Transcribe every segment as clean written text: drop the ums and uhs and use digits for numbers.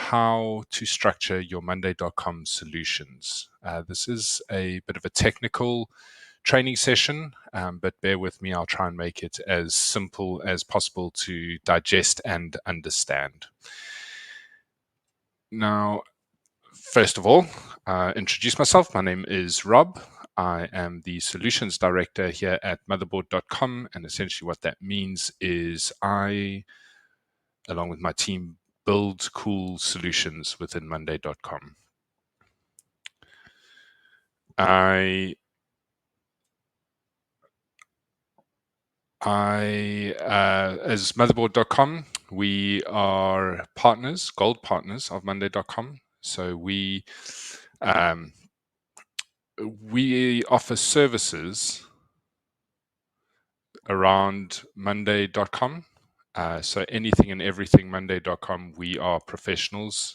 how to structure your Monday.com solutions. This is a bit of a technical training session, but bear with me, I'll try and make it as simple as possible to digest and understand. Now, first of all, introduce myself. My name is Rob. I am the Solutions Director here at mutherboard.com, and essentially what that means is I, along with my team, build cool solutions within Monday.com. As mutherboard.com, we are partners, gold partners of Monday.com. So we offer services around Monday.com. So anything and everything Monday.com, we are professionals.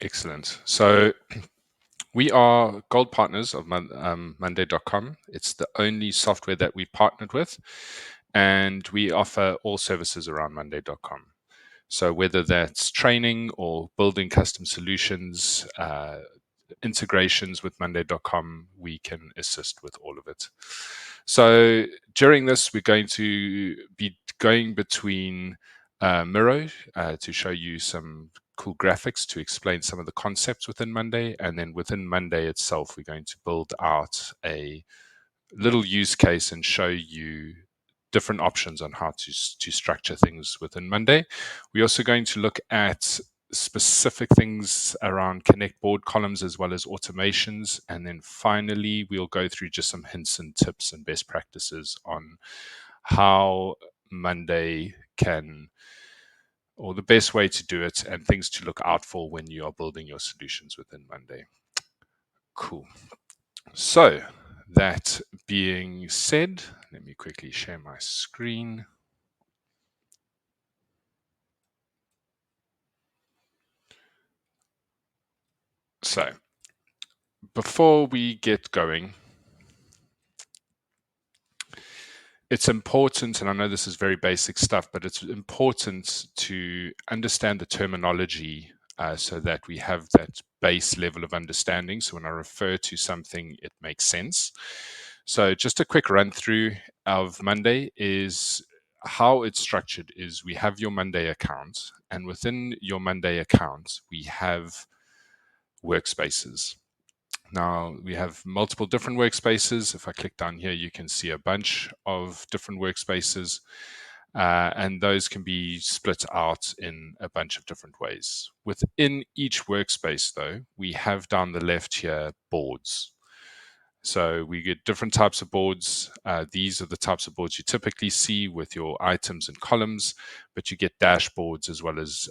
Excellent. So we are gold partners of Monday.com. It's the only software that we partnered with, and we offer all services around Monday.com. So whether that's training or building custom solutions, integrations with Monday.com, we can assist with all of it. So during this, we're going to be going between Miro to show you some cool graphics to explain some of the concepts within Monday. And then within Monday itself, we're going to build out a little use case and show you different options on how to structure things within Monday. We're also going to look at specific things around connect board columns as well as automations. And then finally, we'll go through just some hints and tips and best practices on how Monday can, or the best way to do it, and things to look out for when you are building your solutions within Monday. Cool. So that being said, let me quickly share my screen. So before we get going, it's important, and I know this is very basic stuff, but it's important to understand the terminology so that we have that base level of understanding. So when I refer to something, it makes sense. So just a quick run through of Monday is how it's structured is we have your Monday account, and within your Monday account, we have workspaces. Now we have multiple different workspaces. If I click down here, you can see a bunch of different workspaces, and those can be split out in a bunch of different ways. Within each workspace, though, we have down the left here boards. So we get different types of boards. These are the types of boards you typically see with your items and columns, but you get dashboards as well as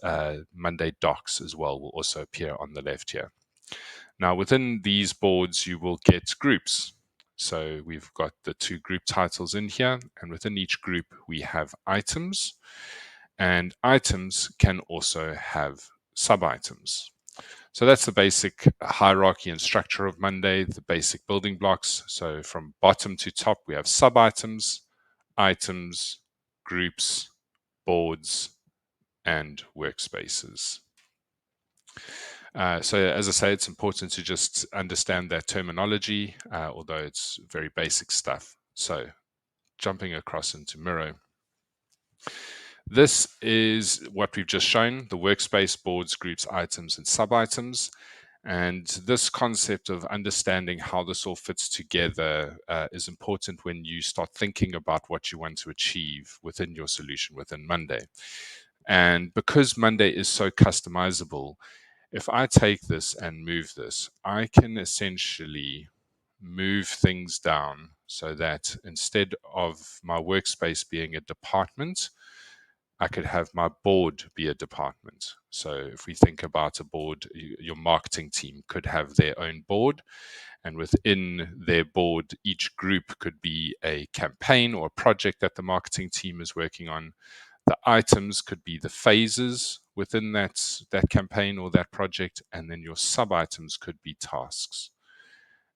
Monday docs as well will also appear on the left here. Now, within these boards, you will get groups. So we've got the two group titles in here, and within each group, we have items, and items can also have sub-items. So that's the basic hierarchy and structure of Monday, the basic building blocks. So from bottom to top, we have sub-items, items, groups, boards, and workspaces. So as I say, it's important to just understand that terminology, although it's very basic stuff. So jumping across into Miro. This is what we've just shown, the workspace, boards, groups, items, and sub-items. And this concept of understanding how this all fits together is important when you start thinking about what you want to achieve within your solution within Monday. And because Monday is so customizable, if I take this and move this, I can essentially move things down so that instead of my workspace being a department, I could have my board be a department. So if we think about a board, your marketing team could have their own board, and within their board, each group could be a campaign or a project that the marketing team is working on. The items could be the phases within that campaign or that project, and then your sub items could be tasks.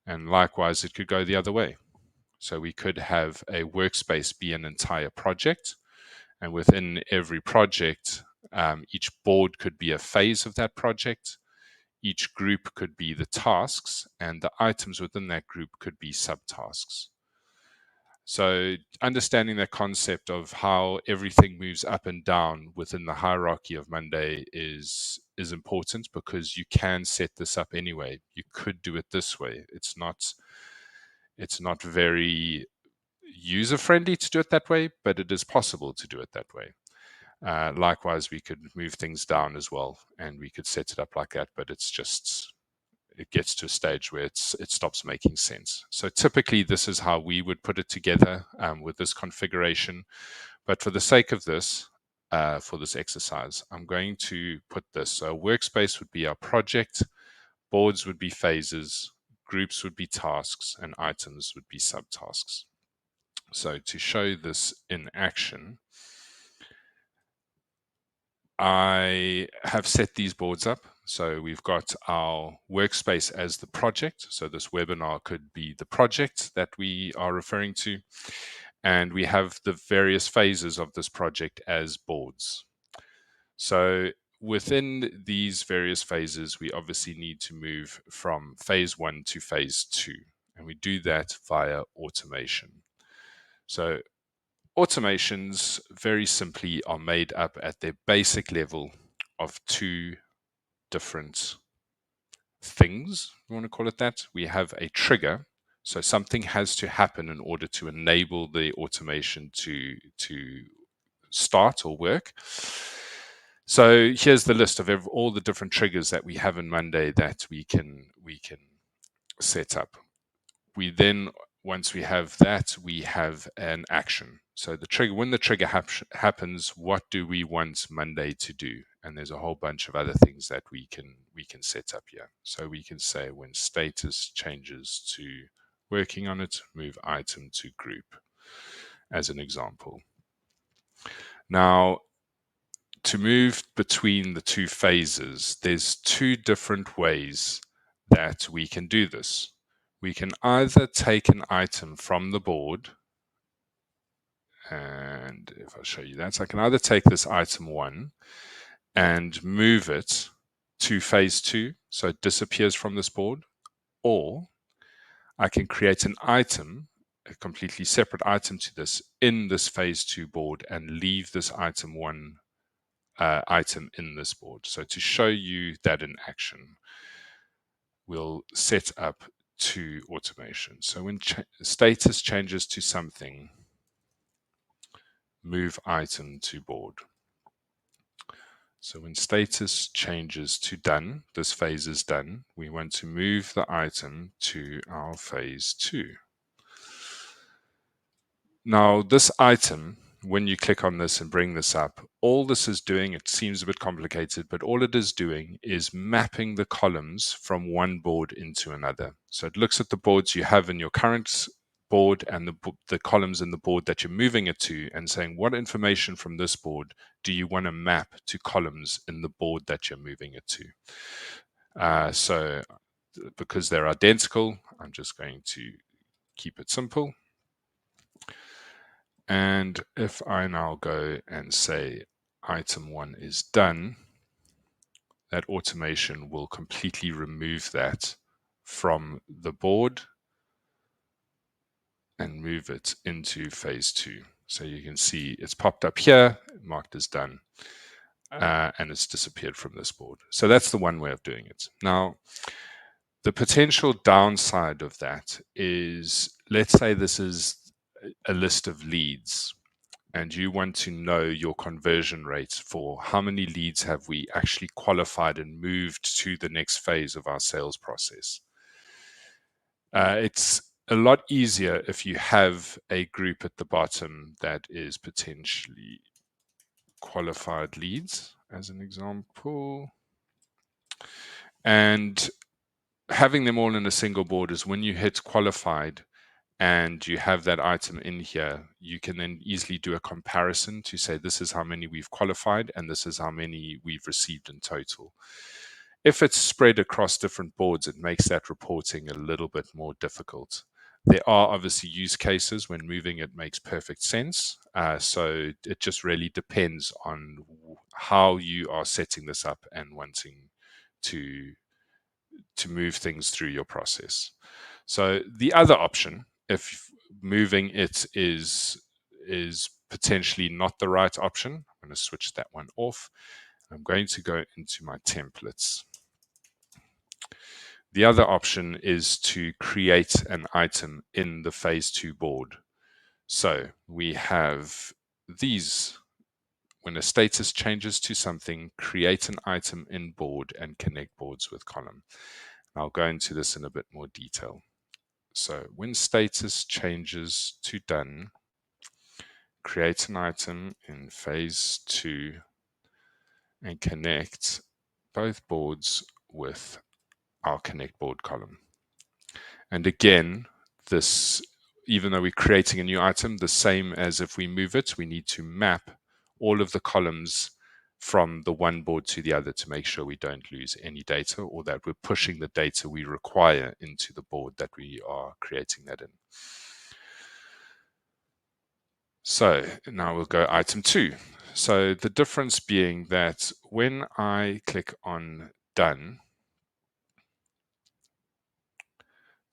And likewise, it could go the other way. So we could have a workspace be an entire project, and within every project, each board could be a phase of that project. Each group could be the tasks, and the items within that group could be subtasks. So understanding that concept of how everything moves up and down within the hierarchy of Monday is important, because you can set this up anyway. You could do it this way. It's not very user friendly to do it that way, but it is possible to do it that way. Likewise, we could move things down as well, and we could set it up like that, but it gets to a stage where it stops making sense. So typically, this is how we would put it together with this configuration. But for the sake of this, for this exercise, I'm going to put this. So workspace would be our project, boards would be phases, groups would be tasks, and items would be subtasks. So to show this in action, I have set these boards up. So we've got our workspace as the project. So this webinar could be the project that we are referring to. And we have the various phases of this project as boards. So within these various phases, we obviously need to move from phase 1 to phase 2. And we do that via automation. So automations, very simply, are made up at their basic level of two different things, you want to call it that. We have a trigger, so something has to happen in order to enable the automation to start or work. So here's the list of all the different triggers that we have in Monday that we can set up. We then, once we have that, we have an action. So the trigger, when the trigger happens, what do we want Monday to do? And there's a whole bunch of other things that we can set up here. So we can say when status changes to working on it, move item to group, as an example. Now, to move between the two phases, there's two different ways that we can do this. We can either take an item from the board, and if I show you that, so I can either take this item 1 and move it to phase 2, so it disappears from this board, or I can create an item, a completely separate item to this, in this phase 2 board and leave this item 1 item in this board. So to show you that in action, we'll set up two automation. So when status changes to something, move item to board. So when status changes to done, this phase is done, we want to move the item to our phase 2. Now this item, when you click on this and bring this up, all this is doing, it seems a bit complicated, but all it is doing is mapping the columns from one board into another. So it looks at the boards you have in your current board and the columns in the board that you're moving it to, and saying, what information from this board do you want to map to columns in the board that you're moving it to? So because they're identical, I'm just going to keep it simple. And if I now go and say item 1 is done, that automation will completely remove that from the board and move it into phase 2. So you can see it's popped up here, marked as done, and it's disappeared from this board. So that's the one way of doing it. Now, the potential downside of that is, let's say this is a list of leads, and you want to know your conversion rates for how many leads have we actually qualified and moved to the next phase of our sales process. It's a lot easier if you have a group at the bottom that is potentially qualified leads, as an example. And having them all in a single board is when you hit qualified, and you have that item in here, you can then easily do a comparison to say this is how many we've qualified and this is how many we've received in total. If it's spread across different boards, it makes that reporting a little bit more difficult. There are obviously use cases when moving it makes perfect sense. So it just really depends on how you are setting this up and wanting to move things through your process. So the other option, if moving it is potentially not the right option, I'm going to switch that one off. I'm going to go into my templates. The other option is to create an item in the phase 2 board. So we have these. When a status changes to something, create an item in board and connect boards with column. I'll go into this in a bit more detail. So when status changes to done, create an item in phase 2 and connect both boards with our connect board column. And again, this, even though we're creating a new item, the same as if we move it, we need to map all of the columns from the one board to the other to make sure we don't lose any data, or that we're pushing the data we require into the board that we are creating that in. So now we'll go item 2. So the difference being that when I click on done,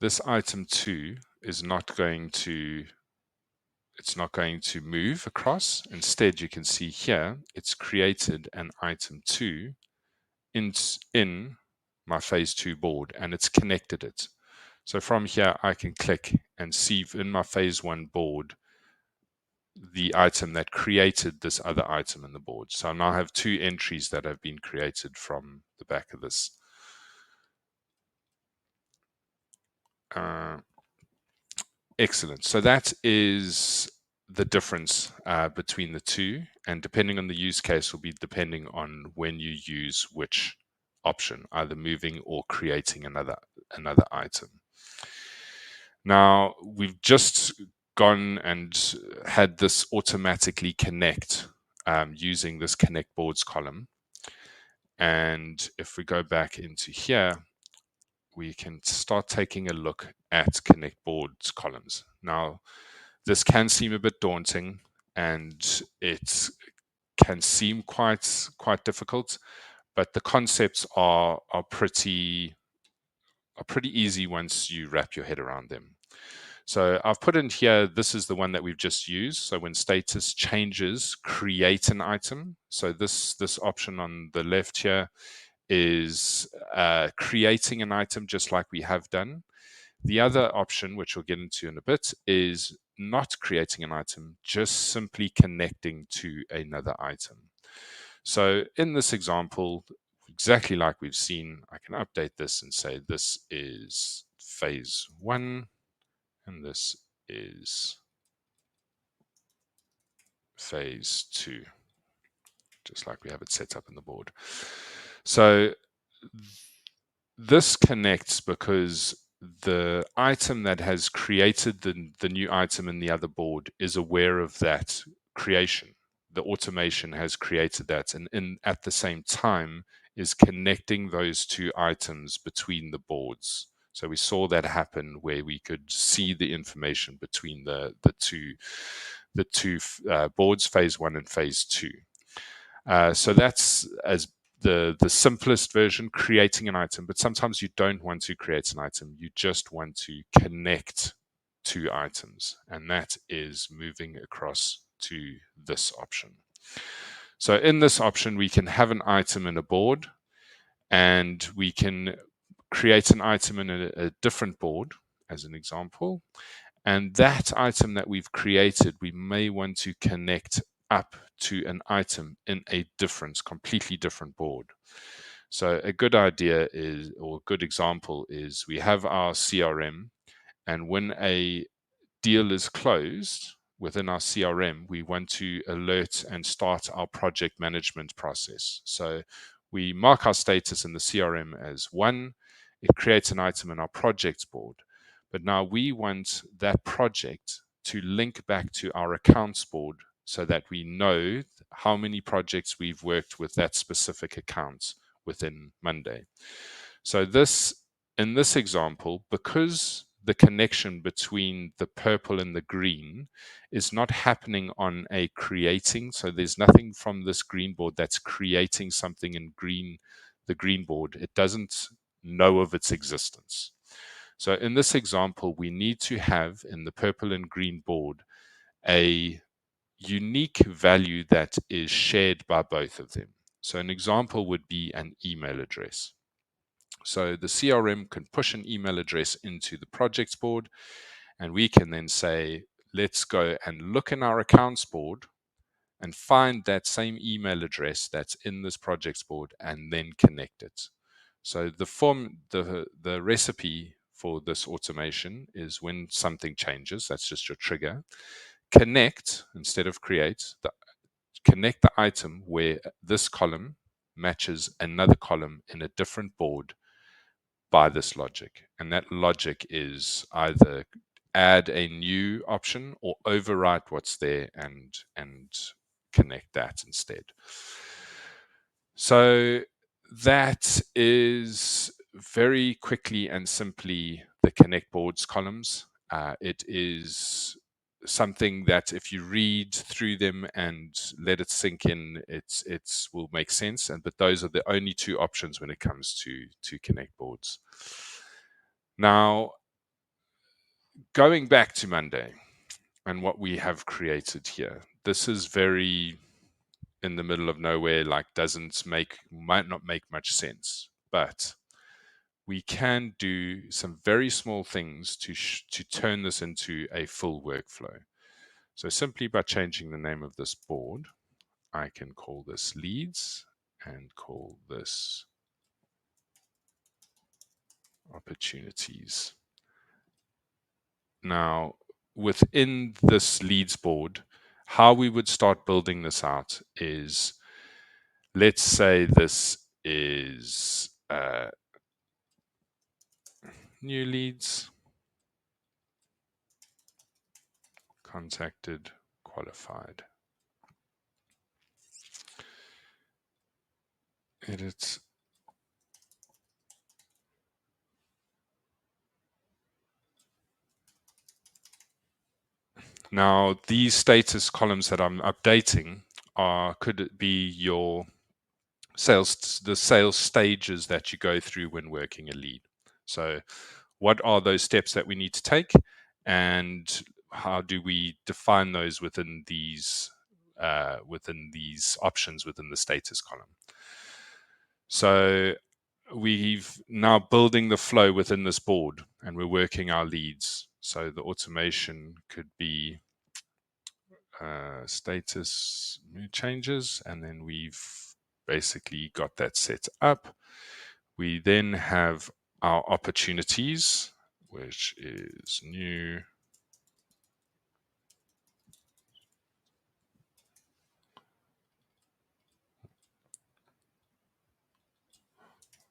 this item 2 is not going to move across. Instead, you can see here, it's created an item 2 in my phase 2 board, and it's connected it. So from here, I can click and see in my phase 1 board the item that created this other item in the board. So I now have 2 entries that have been created from the back of this. Excellent. So that is the difference between the two, and depending on the use case will be depending on when you use which option, either moving or creating another item. Now we've just gone and had this automatically connect using this connect boards column, and if we go back into here, we can start taking a look at connect boards columns. Now this can seem a bit daunting, and it can seem quite difficult, but the concepts are pretty easy once you wrap your head around them. So I've put in here, this is the one that we've just used. So when status changes, create an item. So this option on the left here is creating an item just like we have done. The other option, which we'll get into in a bit, is not creating an item, just simply connecting to another item. So in this example, exactly like we've seen, I can update this and say this is phase 1 and this is phase 2, just like we have it set up in the board. So this connects because the item that has created the new item in the other board is aware of that creation. The automation has created that, and at the same time is connecting those 2 items between the boards. So we saw that happen where we could see the information between the two boards, phase 1 and phase 2. So that's as the simplest version, creating an item. But sometimes you don't want to create an item. You just want to connect 2 items. And that is moving across to this option. So in this option, we can have an item in a board, and we can create an item in a different board, as an example. And that item that we've created, we may want to connect up to an item in a completely different board. So a good idea is, or a good example is, we have our CRM, and when a deal is closed within our CRM, we want to alert and start our project management process. So we mark our status in the CRM as 1. It creates an item in our projects board. But now we want that project to link back to our accounts board so that we know how many projects we've worked with that specific account within Monday. So in this example, because the connection between the purple and the green is not happening on a creating, so there's nothing from this green board that's creating something in the green board. It doesn't know of its existence. So in this example, we need to have in the purple and green board a unique value that is shared by both of them. So an example would be an email address. So the CRM can push an email address into the projects board, and we can then say, let's go and look in our accounts board and find that same email address that's in this projects board and then connect it. So the recipe for this automation is when something changes, that's just your trigger, connect instead of create, connect the item where this column matches another column in a different board by this logic. And that logic is either add a new option or overwrite what's there and connect that instead. So that is very quickly and simply the connect boards columns. It is something that if you read through them and let it sink in, it will make sense. But those are the only two options when it comes to connect boards. Now, going back to Monday and what we have created here, this is very in the middle of nowhere, like might not make much sense, but we can do some very small things to turn this into a full workflow. So simply by changing the name of this board, I can call this leads and call this opportunities. Now, within this leads board, how we would start building this out is, let's say this is new leads, contacted, qualified. Edit. Now, these status columns that I'm updating could it be your the sales stages that you go through when working a lead. So what are those steps that we need to take, and how do we define those within these options within the status column? So we've now building the flow within this board, and we're working our leads. So the automation could be status changes, and then we've basically got that set up. We then have our opportunities, which is new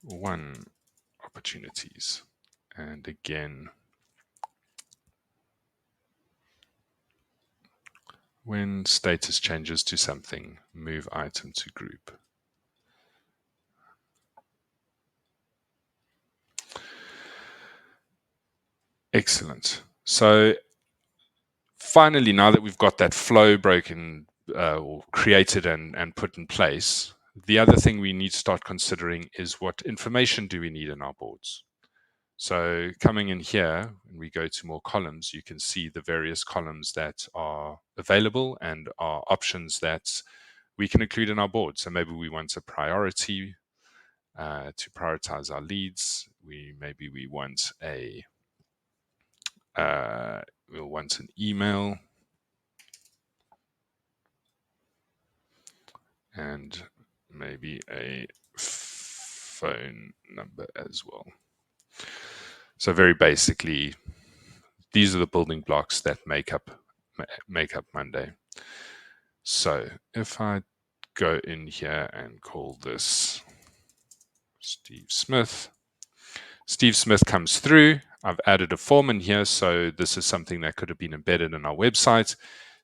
one opportunities. And again, when status changes to something, move item to group. Excellent. So finally, now that we've got that flow broken or created and put in place, the other thing we need to start considering is what information do we need in our boards. So coming in here, when we go to more columns, you can see the various columns that are available and are options that we can include in our board. So maybe we want a priority to prioritize our leads. Maybe we want we'll want an email, and maybe a phone number as well. So very basically, these are the building blocks that make up Monday. So if I go in here and call this Steve Smith, Steve Smith comes through. I've added a form in here, so this is something that could have been embedded in our website.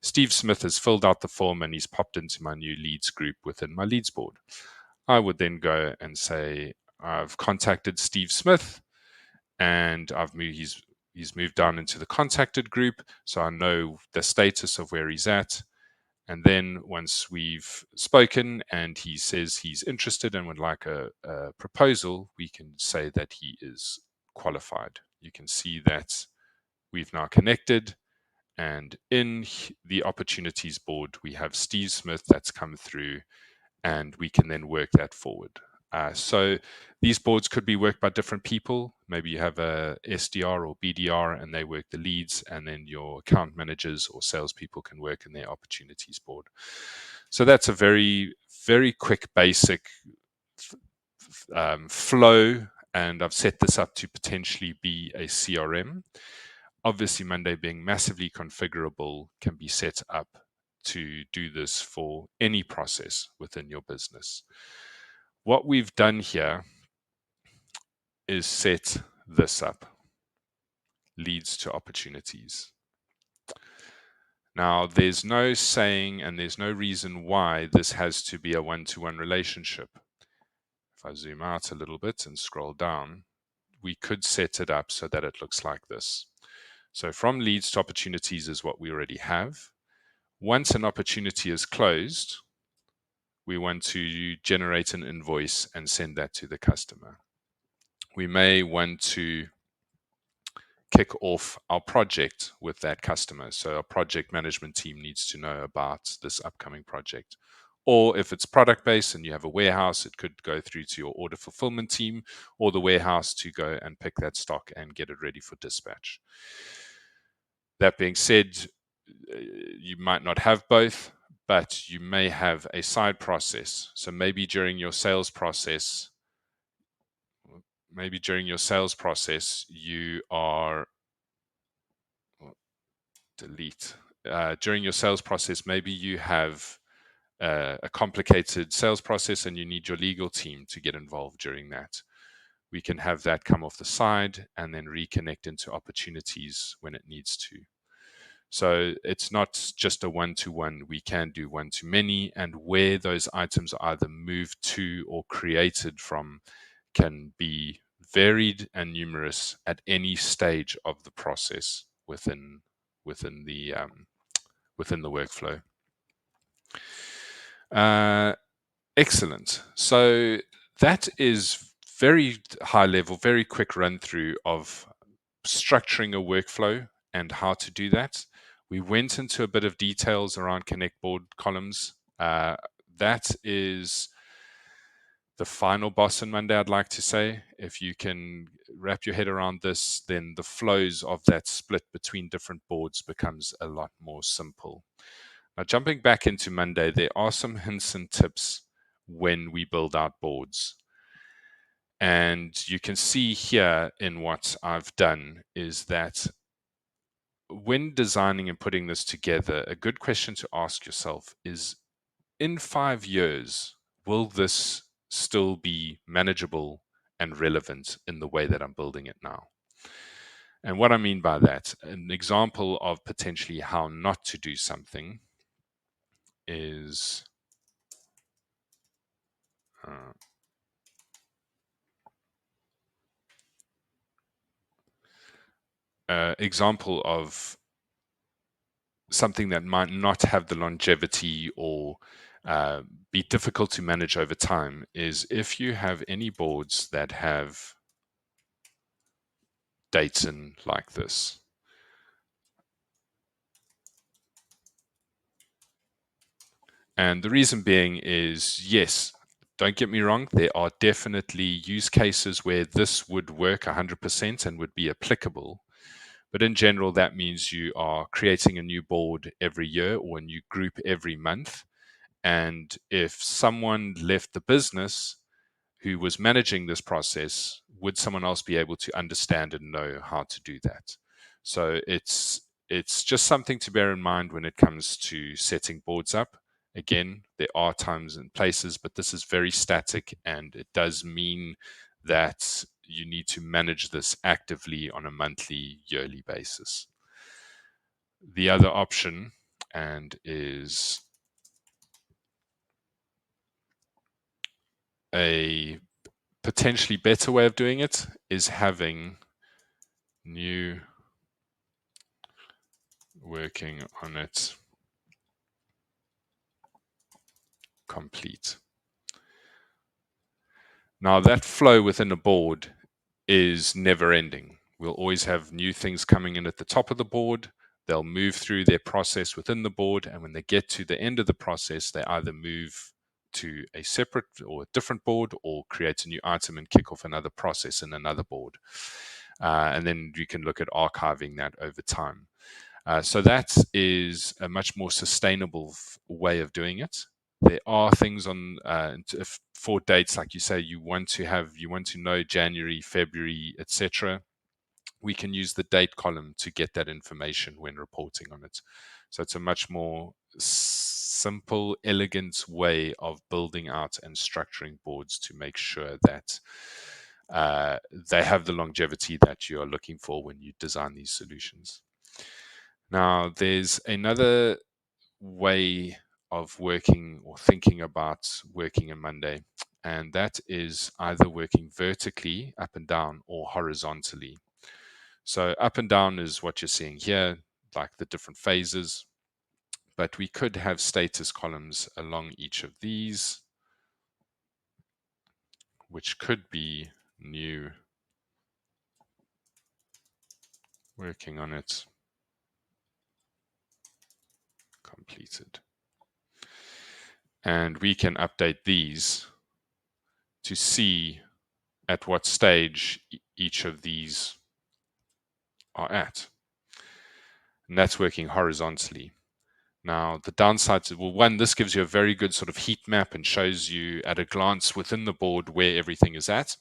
Steve Smith has filled out the form and he's popped into my new leads group within my leads board. I would then go and say, I've contacted Steve Smith and he's moved down into the contacted group, so I know the status of where he's at. And then once we've spoken and he says he's interested and would like a proposal, we can say that he is qualified. You can see that we've now connected, and in the opportunities board, we have Steve Smith that's come through, and we can then work that forward. So these boards could be worked by different people. Maybe you have a SDR or BDR and they work the leads, and then your account managers or salespeople can work in their opportunities board. So that's a very, very quick, basic flow. And I've set this up to potentially be a CRM. Obviously, Monday being massively configurable can be set up to do this for any process within your business. What we've done here is set this up, leads to opportunities. Now, there's no saying and there's no reason why this has to be a one-to-one relationship. If I zoom out a little bit and scroll down, we could set it up so that it looks like this. So from leads to opportunities is what we already have. Once an opportunity is closed, we want to generate an invoice and send that to the customer. We may want to kick off our project with that customer. So our project management team needs to know about this upcoming project. Or if it's product based and you have a warehouse, it could go through to your order fulfillment team or the warehouse to go and pick that stock and get it ready for dispatch. That being said, you might not have both, but you may have a side process. So maybe during your sales process, you are delete. During your sales process, maybe you have a complicated sales process and you need your legal team to get involved during that. We can have that come off the side and then reconnect into opportunities when it needs to. So it's not just a one-to-one. We can do one-to-many, and where those items are either moved to or created from can be varied and numerous at any stage of the process within the workflow. Excellent. So that is very high level, very quick run through of structuring a workflow and how to do that. We went into a bit of details around connect board columns. That is the final boss on Monday, I'd like to say. If you can wrap your head around this, then the flows of that split between different boards becomes a lot more simple. Now, jumping back into Monday, there are some hints and tips when we build out boards. And you can see here in what I've done is that when designing and putting this together, a good question to ask yourself is, in 5 years, will this still be manageable and relevant in the way that I'm building it now? And what I mean by that, an example of potentially how not to do something is example of something that might not have the longevity or be difficult to manage over time is if you have any boards that have dates in like this. And the reason being is, yes, don't get me wrong, there are definitely use cases where this would work 100% and would be applicable. But in general, that means you are creating a new board every year or a new group every month. And if someone left the business who was managing this process, would someone else be able to understand and know how to do that? So it's just something to bear in mind when it comes to setting boards up. Again, there are times and places, but this is very static, and it does mean that you need to manage this actively on a monthly, yearly basis. The other option, and is a potentially better way of doing it, is having new working on it complete. Now that flow within a board is never ending. We'll always have new things coming in at the top of the board. They'll move through their process within the board, and when they get to the end of the process, they either move to a separate or a different board or create a new item and kick off another process in another board. And then you can look at archiving that over time. So that is a much more sustainable way of doing it. There are things on for dates, like you say, you want to know January, February, etc. We can use the date column to get that information when reporting on it. So it's a much more simple, elegant way of building out and structuring boards to make sure that they have the longevity that you are looking for when you design these solutions. Now, there's another way of working or thinking about working in Monday, and that is either working vertically up and down or horizontally. So up and down is what you're seeing here, like the different phases, but we could have status columns along each of these, which could be new working on it completed. And we can update these to see at what stage each of these are at. And that's working horizontally. Now, the downside to, well, one, this gives you a very good sort of heat map and shows you at a glance within the board where everything is at.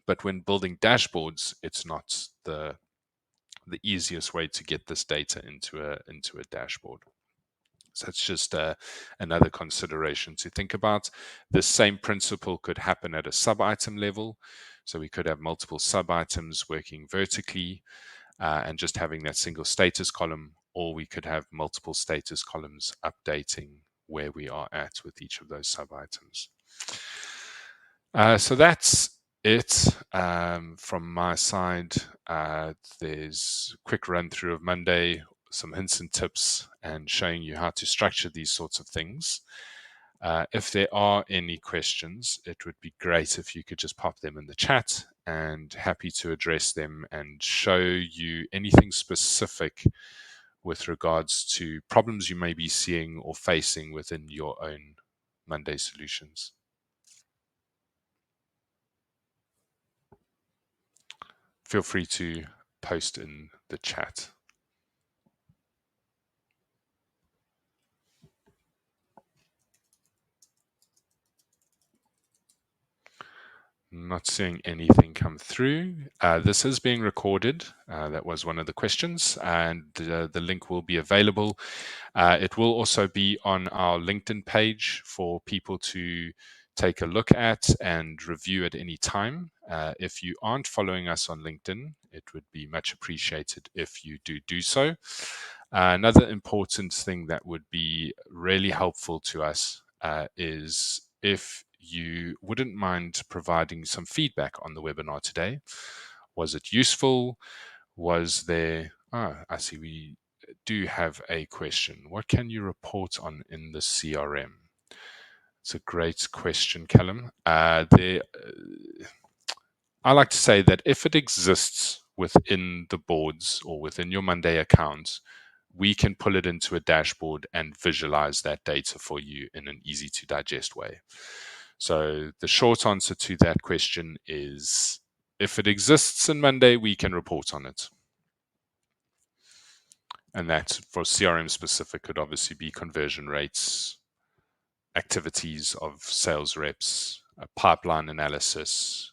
But when building dashboards, it's not the easiest way to get this data into a dashboard. So it's just another consideration to think about. The same principle could happen at a sub-item level. So we could have multiple sub-items working vertically and just having that single status column, or we could have multiple status columns updating where we are at with each of those sub-items. So that's it from my side. There's a quick run through of Monday, some hints and tips, and showing you how to structure these sorts of things. If there are any questions, it would be great if you could just pop them in the chat, and happy to address them and show you anything specific with regards to problems you may be seeing or facing within your own Monday solutions. Feel free to post in the chat. Not seeing anything come through. This is being recorded. That was one of the questions, and the link will be available. It will also be on our LinkedIn page for people to take a look at and review at any time. If you aren't following us on LinkedIn, it would be much appreciated if you do so. Another important thing that would be really helpful to us is if you wouldn't mind providing some feedback on the webinar today. Was it useful? Was there, I see we do have a question. What can you report on in the CRM? It's a great question, Callum. I like to say that if it exists within the boards or within your Monday account, we can pull it into a dashboard and visualize that data for you in an easy to digest way. So the short answer to that question is, if it exists in Monday, we can report on it. And that for CRM specific could obviously be conversion rates, activities of sales reps, pipeline analysis,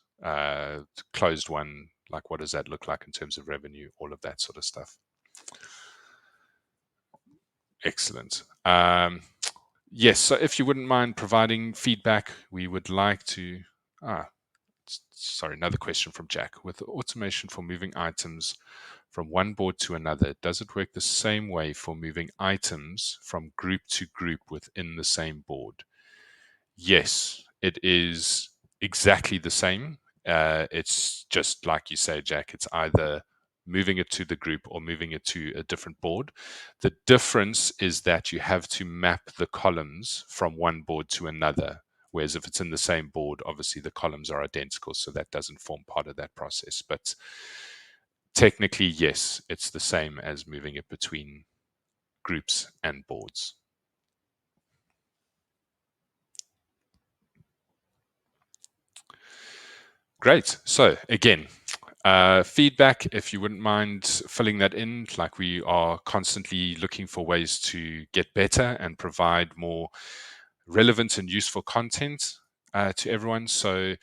closed one, like what does that look like in terms of revenue, all of that sort of stuff. Excellent. Yes, so if you wouldn't mind providing feedback, we would like to sorry, another question from Jack. With automation for moving items from one board to another, does it work the same way for moving items from group to group within the same board? Yes, it is exactly the same. It's just like you say, Jack, it's either moving it to the group or moving it to a different board. The difference is that you have to map the columns from one board to another. Whereas if it's in the same board, obviously the columns are identical, so that doesn't form part of that process. But technically, yes, it's the same as moving it between groups and boards. Great. So again, feedback, if you wouldn't mind filling that in, like we are constantly looking for ways to get better and provide more relevant and useful content to everyone. So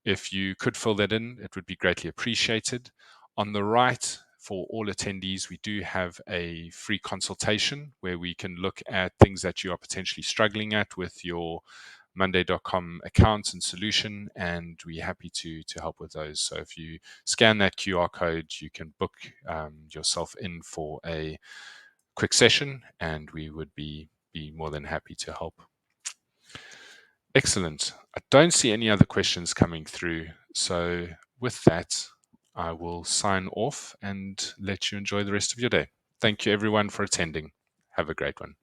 if you could fill that in, it would be greatly appreciated. On the right, for all attendees, we do have a free consultation where we can look at things that you are potentially struggling at with your monday.com account and solution, and we're happy to help with those. So if you scan that QR code, you can book yourself in for a quick session, and we would be more than happy to help. Excellent. I don't see any other questions coming through. So with that, I will sign off and let you enjoy the rest of your day. Thank you everyone for attending. Have a great one.